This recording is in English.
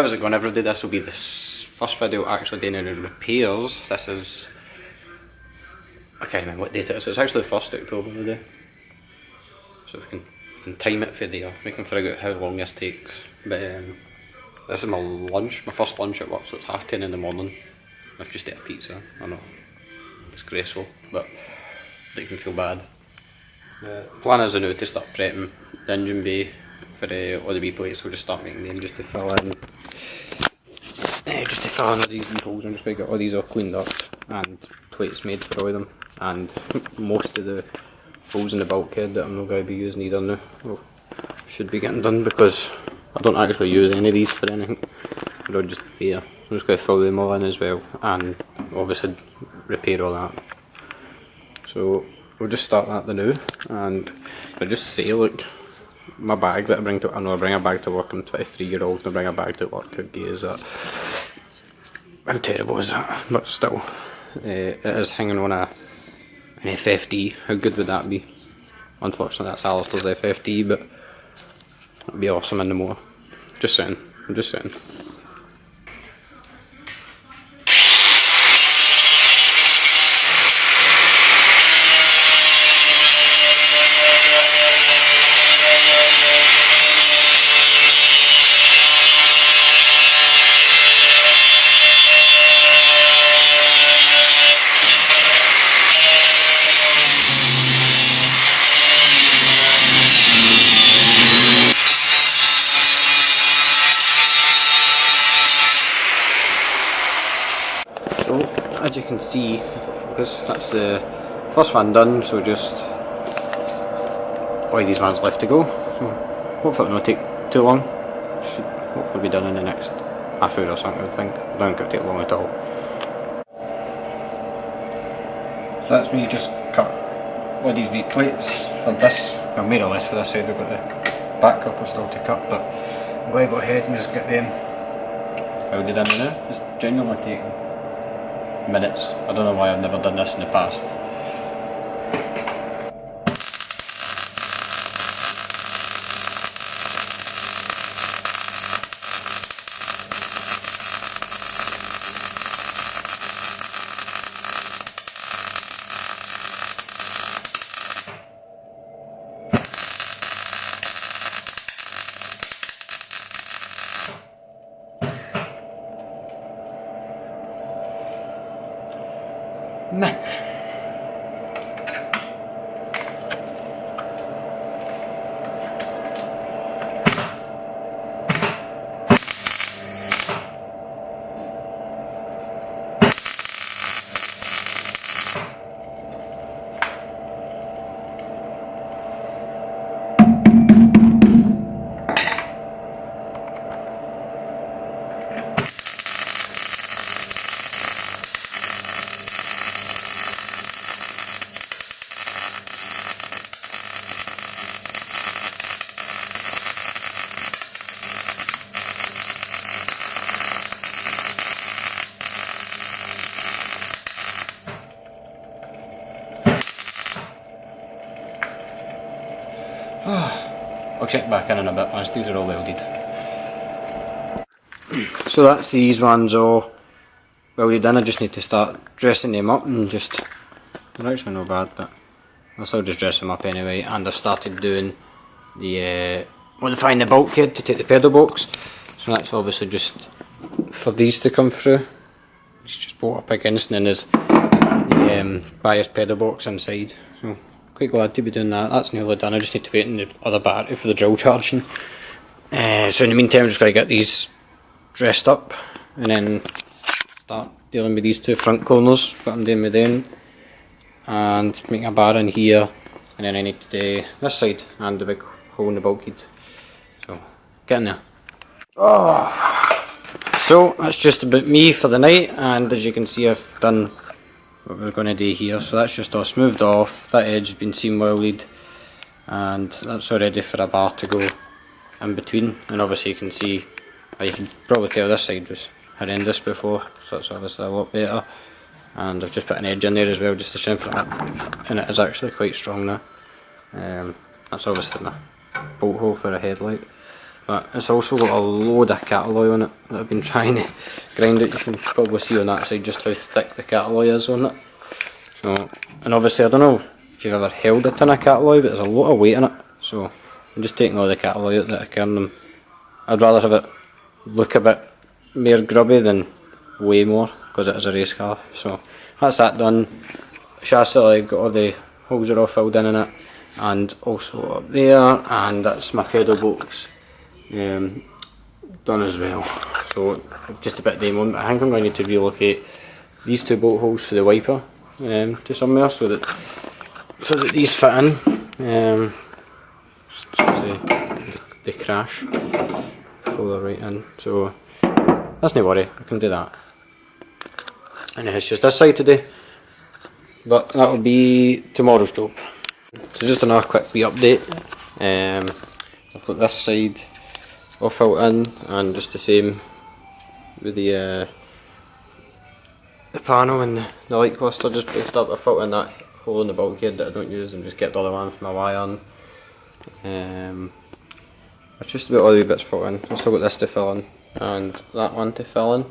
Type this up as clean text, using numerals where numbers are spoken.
How's it going everybody? This will be the first video actually doing any repairs. This is, I can't remember what date it is, it's actually the 1st October today. So we can time it for there, we can figure out how long this takes. But this is my lunch, my first lunch at work, so it's 10:30 in the morning. I've just ate a pizza, I know, disgraceful, but I don't even feel bad. The plan is now to start prepping the engine bay for all the wee plates. We'll just start making them just to fill in. All these wee holes. I'm just going to get all these all cleaned up and plates made for all of them. And most of the holes in the bulkhead that I'm not going to be using either now, well, should be getting done because I don't actually use any of these for anything. They're just there. I'm just going to fill them all in as well and obviously repair all that. So we'll just start that now, and I just say, look, my bag that I bring to, I know I bring a bag to work, I'm 23-year-old and I bring a bag to work, how gay is that? How terrible is that? But still, it is hanging on an FFD, how good would that be? Unfortunately that's Alistair's FFD, but it would be awesome in the motor. Just saying, I'm just saying. So, as you can see, that's the first one done, so just all these ones left to go. So hopefully it won't take too long. Should hopefully be done in the next half hour or something, I think. I don't think it'll take long at all. So that's me just cut all these wee plates for this, well, more or less for this side. We've got the back couple still to cut, but I'm going to go ahead and just get them welded in now. It's genuinely taking minutes. I don't know why I've never done this in the past. Man. I'll check back in a bit once these are all welded. So that's these ones all welded in. I just need to start dressing them up and just, they're actually not bad, but I'll still just dress them up anyway. And I've started doing the modifying the bulkhead to take the pedal box. So that's obviously just for these to come through. It's just bolt up against, and then there's the bias pedal box inside. So quite glad to be doing that. That's nearly done. I just need to wait in the other battery for the drill charging. So in the meantime, I'm just going to get these dressed up and then start dealing with these two front corners, what I'm doing with them, and make a bar in here, and then I need to do this side and the big hole in the bulkhead. So get in there. So that's just about me for the night, and as you can see I've done what we're going to do here. So that's just all smoothed off, that edge has been seam welded, and that's all ready for a bar to go in between. And obviously you can see, or you can probably tell this side was horrendous before, so it's obviously a lot better. And I've just put an edge in there as well just to strengthen it, and it is actually quite strong now. That's obviously my bolt hole for a headlight. but it's also got a load of cat alloy on it that I've been trying to grind it. You can probably see on that side just how thick the cat alloy is on it. So, and obviously I don't know if you've ever held a tin of cat alloy, but there's a lot of weight in it, so I'm just taking all the cat alloy out that I can. I'd rather have it look a bit more grubby than way more, because it is a race car. So that's that done. Chassis leg, got all the holes are all filled in it, and also up there, and that's my pedal box done as well. So just a bit demo, but I think I'm going to need to relocate these two bolt holes for the wiper to somewhere so that these fit in. So they crash, fall right in. So that's no worry, I can do that. And it's just this side today, but that will be tomorrow's job. So just another quick wee update. I've got this side all filled in, and just the same with the panel and the light cluster just placed up. I filled in that hole in the bulkhead that I don't use and just kept all the one for my wire in. It's just about all the wee bits filled in. I've still got this to fill in and that one to fill in.